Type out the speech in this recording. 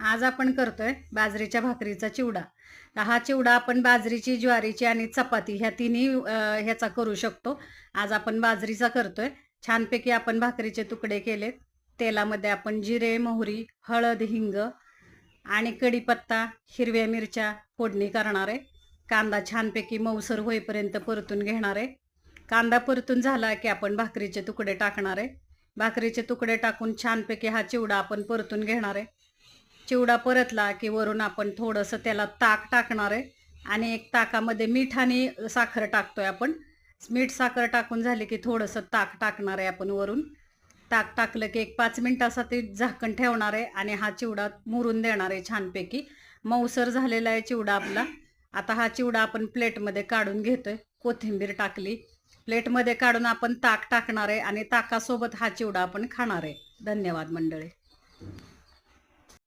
आज आपण करतोय बाजरीच्या भाकरीचा चिवडा. तर हा चिवडा आपण बाजरीची, ज्वारीची आणि चपाती ह्या तिन्ही ह्याचा करू शकतो. आज आपण बाजरीचा करतोय. छानपैकी आपण भाकरीचे तुकडे केलेत. तेलामध्ये आपण जिरे, मोहरी, हळद, हिंग आणि कढीपत्ता, हिरव्या मिरच्या फोडणी करणार आहे. कांदा छानपैकी मऊसर होईपर्यंत परतून घेणार आहे. कांदा परतून झाला की आपण भाकरीचे तुकडे टाकणार आहे. भाकरीचे तुकडे टाकून छानपैकी हा चिवडा आपण परतून घेणार आहे. चिवडा परतला की वरून आपण थोडंसं त्याला ताक टाकणार आहे आणि एक ताकामध्ये मीठ आणि साखर टाकतोय आपण. मीठ साखर टाकून झाले की थोडंसं ताक टाकणार आहे आपण वरून. ताक टाकलं की एक 5 मिनिटासाठी झाकण ठेवणार आहे आणि हा चिवडा मुरून देणार आहे छानपैकी. मऊसर झालेला आहे चिवडा आपला. आता हा चिवडा आपण प्लेटमध्ये काढून घेतोय. कोथिंबीर टाकली. प्लेटमध्ये काढून आपण ताक टाकणार आहे आणि ताकासोबत हा चिवडा आपण खाणार आहे. धन्यवाद मंडळी.